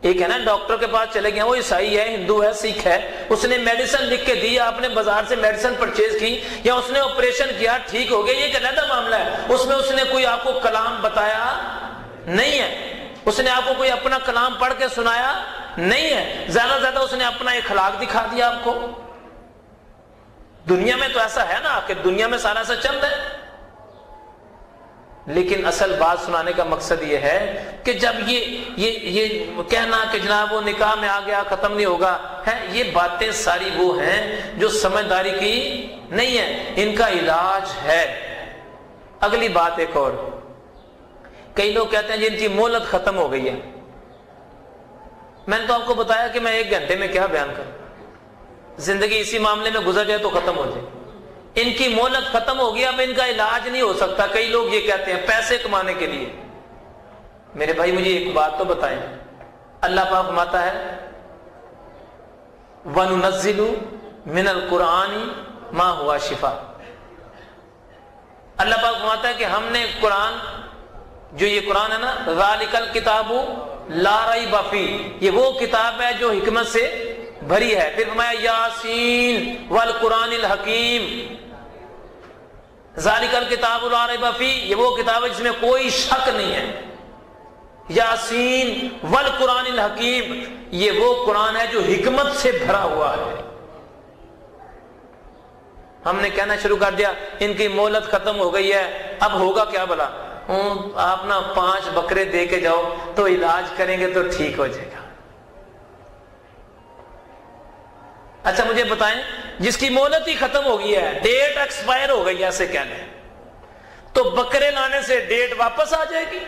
ایک ہے نا ڈاکٹر کے پاس چلے گئے، وہ عیسائی ہے، ہندو ہے، سکھ ہے، اس نے میڈیسن لکھ کے دی، آپ نے بازار سے میڈیسن پرچیز کی یا اس نے آپریشن کیا، ٹھیک ہو گیا، یہ ایک علیحدہ معاملہ ہے، اس میں اس نے کوئی آپ کو کلام بتایا نہیں ہے، اس نے آپ کو کوئی اپنا کلام پڑھ کے سنایا نہیں ہے، زیادہ زیادہ اس نے اپنا اخلاق دکھا دیا آپ کو۔ دنیا میں تو ایسا ہے نا کہ دنیا میں سارا ایسا چل رہا ہے، لیکن اصل بات سنانے کا مقصد یہ ہے کہ جب یہ کہنا کہ جناب وہ نکاح میں آ گیا ختم نہیں ہوگا ہے، یہ باتیں ساری وہ ہیں جو سمجھداری کی نہیں ہے، ان کا علاج ہے۔ اگلی بات ایک اور، کئی لوگ کہتے ہیں جن کی مہلت ختم ہو گئی ہے، میں نے تو آپ کو بتایا کہ میں 1 گھنٹے میں کیا بیان کروں، زندگی اسی معاملے میں گزر جائے تو ختم ہو جائے، ان کی مہلت ختم ہو گیا، اب ان کا علاج نہیں ہو سکتا۔ کئی لوگ یہ کہتے ہیں پیسے کمانے کے لیے۔ میرے بھائی مجھے ایک بات تو بتائیں، اللہ پاک فرماتا ہے وَنُنَزِّلُ مِنَ الْقُرْآنِ مَا هُوَ شِفَاءٌ، اللہ پاک فرماتا ہے کہ ہم نے قرآن، جو یہ قرآن ہے نا، ذَلِكَ الْكِتَابُ لَا رَيْبَ فِيهِ، یہ وہ کتاب ہے جو حکمت سے بھری ہے۔ پھر فرمایا یاسین والقرآن الحکیم، ذالک الکتاب لا ریب فیہ، یہ وہ کتاب ہے جس میں کوئی شک نہیں ہے۔ یاسین والقرآن الحکیم، یہ وہ قرآن ہے جو حکمت سے بھرا ہوا ہے۔ ہم نے کہنا شروع کر دیا ان کی مہلت ختم ہو گئی ہے، اب ہوگا کیا بھلا؟ آپ نا 5 بکرے دے کے جاؤ تو علاج کریں گے تو ٹھیک ہو جائے گا۔ اچھا مجھے بتائیں، جس کی مہلت ہی ختم ہو گئی ہے، ڈیٹ ایکسپائر ہو گئی ایسے کہہ لیں، تو بکرے لانے سے ڈیٹ واپس آ جائے گی؟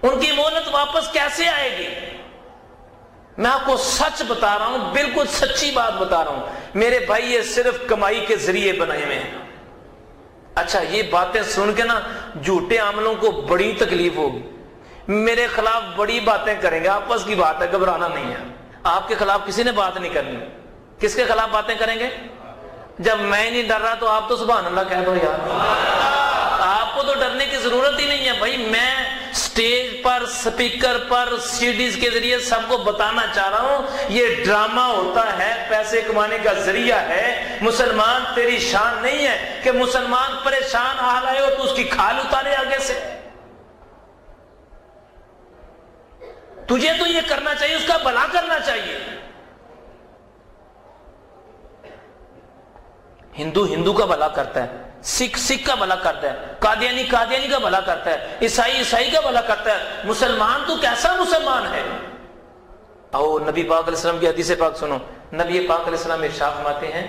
ان کی مہلت واپس کیسے آئے گی؟ میں آپ کو سچ بتا رہا ہوں، بالکل سچی بات بتا رہا ہوں میرے بھائی، یہ صرف کمائی کے ذریعے بنائے ہوئے ہیں۔ اچھا یہ باتیں سن کے نا جھوٹے عاملوں کو بڑی تکلیف ہوگی، میرے خلاف بڑی باتیں کریں گے، آپس کی بات ہے، گھبرانا نہیں ہے۔ آپ کے خلاف کسی نے بات نہیں کرنی، کس کے خلاف باتیں کریں گے؟ جب میں نہیں ڈر رہا تو آپ تو سبحان اللہ کہہ دو یار، آپ کو تو ڈرنے کی ضرورت ہی نہیں ہے بھائی۔ میں سٹیج پر، سپیکر پر، سیڈیز کے ذریعے سب کو بتانا چاہ رہا ہوں یہ ڈرامہ ہوتا ہے، پیسے کمانے کا ذریعہ ہے۔ مسلمان تیری شان نہیں ہے کہ مسلمان پریشان حال آئے ہو تو اس کی کھال اتارے آگے سے۔ تجھے تو یہ کرنا چاہیے، اس کا بھلا کرنا چاہیے۔ ہندو ہندو کا بھلا کرتا ہے، سکھ سکھ کا بھلا کرتا ہے، قادیانی قادیانی کا بھلا کرتا ہے، عیسائی عیسائی کا بھلا کرتا ہے۔ مسلمان تو کیسا مسلمان ہے؟ او نبی پاک علیہ السلام کی حدیث پاک سنو، نبی پاک علیہ السلام ارشاد فرماتے ہیں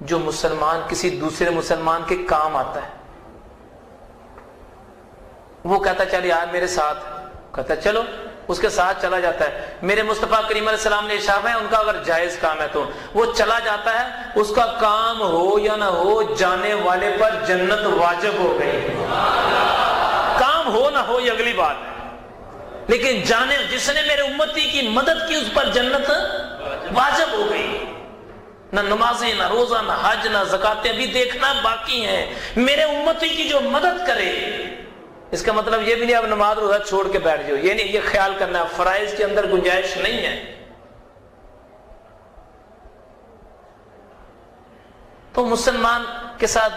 جو مسلمان کسی دوسرے مسلمان کے کام آتا ہے، وہ کہتا ہے چل یار میرے ساتھ، کہتا ہے چلو، اس کے ساتھ چلا جاتا ہے۔ میرے مصطفیٰ کریم علیہ السلام نے ارشاد ہے ان کا اگر جائز کام ہے تو وہ چلا جاتا ہے، اس کا کام ہو یا نہ ہو جانے والے پر جنت واجب ہو گئی۔ کام ہو نہ ہو یہ اگلی بات ہے، لیکن جانے جس نے میرے امتی کی مدد کی اس پر جنت واجب ہو گئی۔ نہ نمازیں، نہ روزہ، نہ حج، نہ زکاتیں ابھی دیکھنا باقی ہیں۔ میرے امتی کی جو مدد کرے، اس کا مطلب یہ بھی نہیں اب نماز روزہ چھوڑ کے بیٹھ جاؤ، یہ نہیں، یہ خیال کرنا ہے فرائض کے اندر گنجائش نہیں ہے۔ تو مسلمان کے ساتھ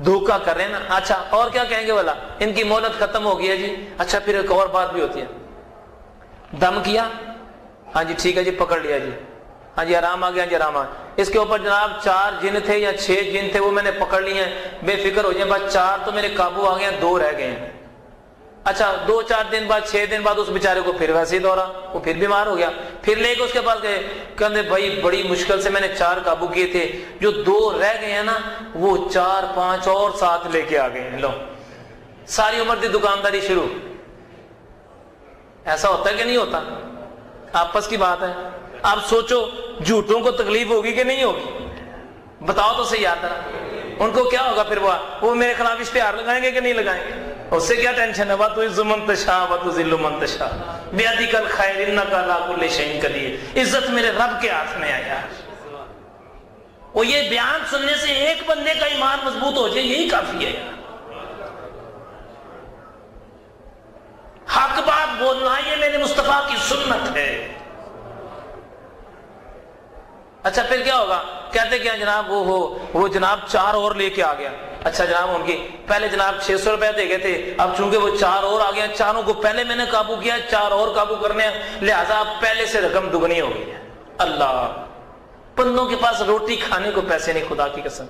دھوکہ کر رہے ہیں نا۔ اچھا اور کیا کہیں گے بولا ان کی مہلت ختم ہو گئی ہے جی۔ اچھا پھر ایک اور بات بھی ہوتی ہے، دم کیا، ہاں جی ٹھیک ہے جی پکڑ لیا جی، ہاں جی آرام آ گیا جی آرام آ گیا۔ اس کے اوپر جناب 4 جن تھے یا 6 جن تھے وہ میں نے پکڑ لیے ہیں، بے فکر ہو جائیں، بس 4 تو میرے قابو آ گئے ہیں، 2 رہ گئے ہیں۔ اچھا 2-4 دن بعد 6 دن بعد اس بیچارے کو پھر ویسے ہی دورہ، وہ پھر بیمار ہو گیا، پھر لے کے اس کے پاس گئے، کہتے بھائی بڑی مشکل سے میں نے 4 قابو کیے تھے، جو 2 رہ گئے ہیں نا وہ 4-5 اور ساتھ لے کے آ گئے ہیں، لو ساری عمر دی دکانداری شروع۔ ایسا ہوتا ہے کہ نہیں ہوتا؟ آپس کی بات ہے۔ آپ سوچو جھوٹوں کو تکلیف ہوگی کہ نہیں ہوگی؟ بتاؤ تو صحیح آتا ہے ان کو کیا ہوگا؟ پھر وہ میرے خلاف اشتہار لگائیں گے کہ نہیں لگائیں گے؟ اس سے کیا ٹینشن ہے؟ وَتُعِزُّ مَن تَشَاءُ وَتُذِلُّ مَن تَشَاءُ بِيَدِكَ الْخَيْرُ إِنَّكَ عَلَىٰ كُلِّ شَيْءٍ قَدِيرٌ۔ عزت میرے رب کے ہاتھ میں ہے یار۔ وہ یہ بیان سننے سے ایک بندے کا ایمان مضبوط ہو جائے یہی کافی ہے یار۔ حق بات بولنا یہ میرے مصطفیٰ کی سنت ہے۔ اچھا پھر کیا ہوگا؟ کہتے کیا جناب وہ جناب 4 اور لے کے آ گیا۔ اچھا جناب ان کی پہلے جناب 600 روپے دے گئے تھے، اب چونکہ وہ 4 اور آ گیا، 4 کو پہلے میں نے قابو کیا، 4 اور قابو کرنے ہیں، لہذا پہلے سے رقم دگنی ہو گئی ہے۔ اللہ، بندوں کے پاس روٹی کھانے کو پیسے نہیں، خدا کی قسم،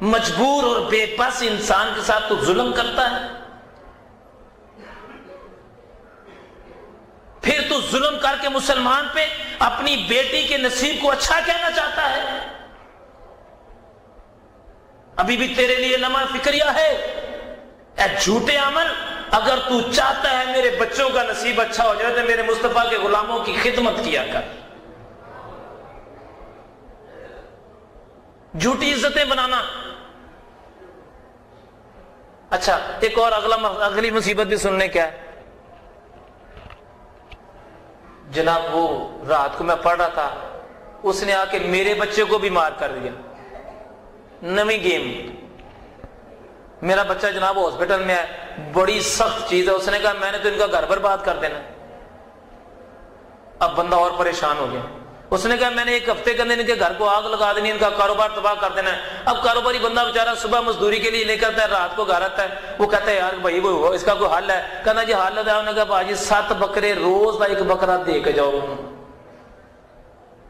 مجبور اور بے بس انسان کے ساتھ تو ظلم کرتا ہے۔ پھر تو ظلم کر کے مسلمان پہ اپنی بیٹی کے نصیب کو اچھا کہنا چاہتا ہے۔ ابھی بھی تیرے لیے لمحہ فکریہ ہے، اے جھوٹے عمل، اگر تو چاہتا ہے میرے بچوں کا نصیب اچھا ہو جائے تو میرے مصطفیٰ کے غلاموں کی خدمت کیا کر، جھوٹی عزتیں بنانا۔ اچھا ایک اور اگلی مصیبت بھی سننے کیا ہے جناب، وہ رات کو میں پڑھ رہا تھا، اس نے آ کے میرے بچے کو بھی مار کر دیا، نئی گیم، میرا بچہ جناب ہاسپٹل میں ہے، بڑی سخت چیز ہے، اس نے کہا میں نے تو ان کا گھر برباد کر دینا۔ اب بندہ اور پریشان ہو گیا، اس نے کہا میں نے 1 ہفتے کے اندر ان کے گھر کو آگ لگا دینی، ان کا کاروبار تباہ کر دینا ہے۔ اب کاروباری بندہ بیچارہ صبح مزدوری کے لیے لے کرتا ہے، رات کو گھر آتا ہے، وہ کہتا ہے یار بھائی وہ اس کا کوئی حل ہے؟ کہنا جی حل ہے، انہوں نے کہا باجی 7 بکرے روز کا 1 بکرا دے کے جاؤ۔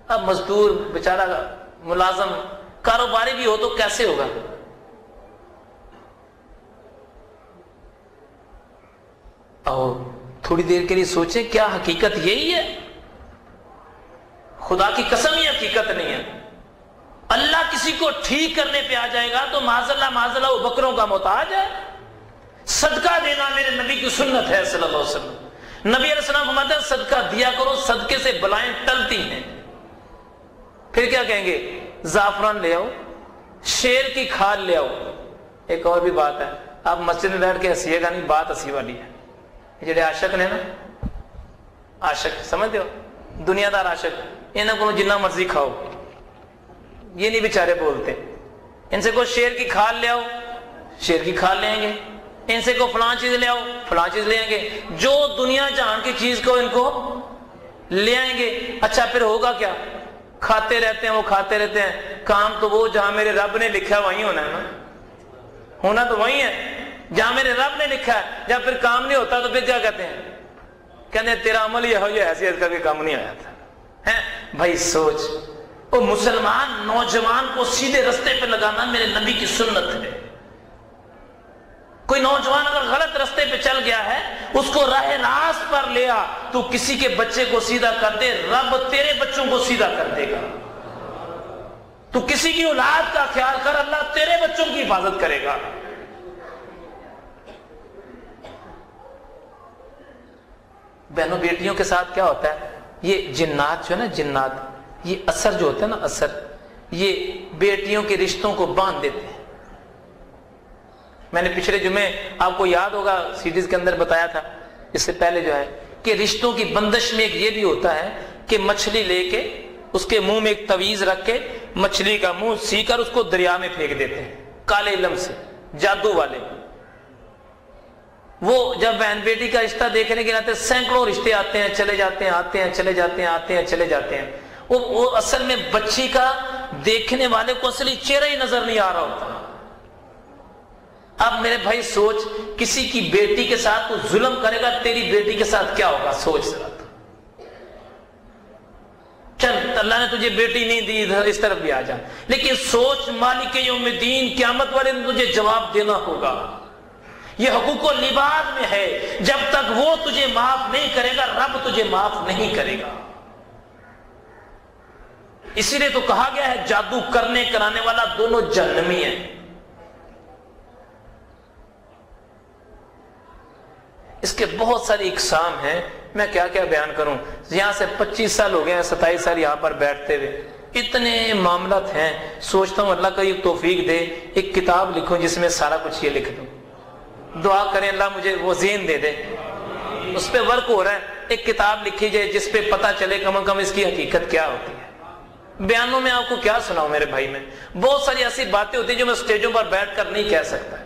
اب مزدور بیچارہ ملازم کاروباری بھی ہو تو کیسے ہوگا؟ اور تھوڑی دیر کے لیے سوچیں، کیا حقیقت یہی ہے؟ خدا کی قسم یہ حقیقت نہیں ہے۔ اللہ کسی کو ٹھیک کرنے پہ آ جائے گا تو معاذ اللہ وہ بکروں کا محتاج ہے۔ صدقہ دینا میرے نبی کی سنت ہے صلی اللہ علیہ وسلم۔ نبی علیہ السلام فرماتے ہیں صدقہ دیا کرو، صدقے سے بلائیں ٹلتی ہیں۔ پھر کیا کہیں گے؟ زعفران لے آؤ، شیر کی کھال لے آؤ۔ ایک اور بھی بات ہے، آپ مسجد میں بیٹھ کے ہنسیے گا نہیں، بات ہنسی والی ہے۔ جڑے عاشق نے نا، عاشق سمجھتے ہو، دنیا دار عاشق، انہوں کو جنہ مرضی کھاؤ، یہ نہیں بیچارے بولتے۔ ان سے کو شیر کی کھال لے آؤ، شیر کی کھال لے آئیں گے، ان سے کو فلاں چیز لے آؤ، فلاں چیز لے آئیں گے، جو دنیا جہان کی چیز کو ان کو لے آئیں گے۔ اچھا پھر ہوگا کیا؟ کھاتے رہتے ہیں، وہ کھاتے رہتے ہیں، کام تو وہ جہاں میرے رب نے لکھا وہیں ہونا ہے نا، ہونا تو وہیں ہے جہاں میرے رب نے لکھا ہے۔ جب پھر کام نہیں ہوتا تو پھر کیا کہتے ہیں؟ کہتے ہیں تیرا عمل یہ ہو یہ حیثیت کر کے کام نہیں آیا تھا۔ بھائی سوچ، وہ مسلمان نوجوان کو سیدھے رستے پہ لگانا میرے نبی کی سنت ہے۔ کوئی نوجوان اگر غلط رستے پہ چل گیا ہے، اس کو راہ راست پر لے آ، تو کسی کے بچے کو سیدھا کر دے، رب تیرے بچوں کو سیدھا کر دے گا۔ تو کسی کی اولاد کا خیال کر، اللہ تیرے بچوں کی حفاظت کرے گا۔ بہنوں بیٹیوں کے ساتھ کیا ہوتا ہے؟ یہ جنات جو ہے نا، جنات، یہ اثر جو ہوتا ہے نا، اثر، یہ بیٹیوں کے رشتوں کو باندھ دیتے ہیں۔ میں نے پچھلے جمعے آپ کو یاد ہوگا سیریز کے اندر بتایا تھا، اس سے پہلے جو ہے کہ رشتوں کی بندش میں ایک یہ بھی ہوتا ہے کہ مچھلی لے کے اس کے منہ میں ایک تویز رکھ کے مچھلی کا منہ سی کر اس کو دریا میں پھینک دیتے ہیں، کالے علم سے، جادو والے۔ وہ جب بہن بیٹی کا رشتہ دیکھنے کے لیے سینکڑوں رشتے آتے ہیں، چلے جاتے ہیں، آتے ہیں، چلے جاتے ہیں، آتے ہیں، چلے جاتے ہیں۔ وہ اصل میں بچی کا دیکھنے والے کو اصلی چہرہ ہی نظر نہیں آ رہا ہوتا۔ اب میرے بھائی سوچ، کسی کی بیٹی کے ساتھ تو ظلم کرے گا، تیری بیٹی کے ساتھ کیا ہوگا؟ سوچ ذرا۔ چل اللہ نے تجھے بیٹی نہیں دی، اس طرف بھی آ جا، لیکن سوچ مالک یوم الدین قیامت والے دن تجھے جواب دینا ہوگا۔ یہ حقوق و لباس میں ہے، جب تک وہ تجھے معاف نہیں کرے گا، رب تجھے معاف نہیں کرے گا۔ اسی لیے تو کہا گیا ہے جادو کرنے کرانے والا دونوں جہنمی ہیں۔ اس کے بہت ساری اقسام ہیں، میں کیا کیا بیان کروں۔ یہاں سے 25 سال ہو گئے ہیں، 27 سال یہاں پر بیٹھتے ہوئے، اتنے معاملات ہیں۔ سوچتا ہوں اللہ کا یہ توفیق دے، ایک کتاب لکھوں جس میں سارا کچھ یہ لکھ دوں۔ دعا کریں اللہ مجھے وہ ذہن دے دے، اس پہ ورک ہو رہا ہے۔ ایک کتاب لکھی جائے جس پہ پتہ چلے کم از کم اس کی حقیقت کیا ہوتی ہے۔ بیانوں میں آپ کو کیا سناؤں میرے بھائی، میں بہت ساری ایسی باتیں ہوتی ہیں جو میں سٹیجوں پر بیٹھ کر نہیں کہہ سکتا۔